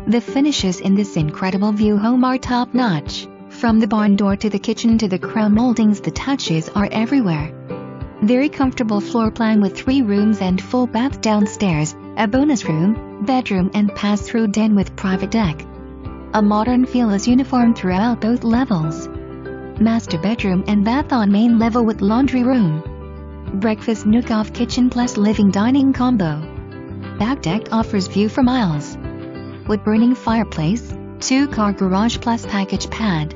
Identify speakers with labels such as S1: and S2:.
S1: The finishes in this incredible view home are top-notch. From the barn door to the kitchen to the crown moldings, the touches are everywhere. Very comfortable floor plan with 3 rooms and full bath downstairs, a bonus room, bedroom and pass-through den with private deck. A modern feel is uniform throughout both levels. Master bedroom and bath on main level with laundry room. Breakfast nook off kitchen plus living dining combo. Back deck offers view for miles. Wood burning fireplace, 2-car garage plus package pad.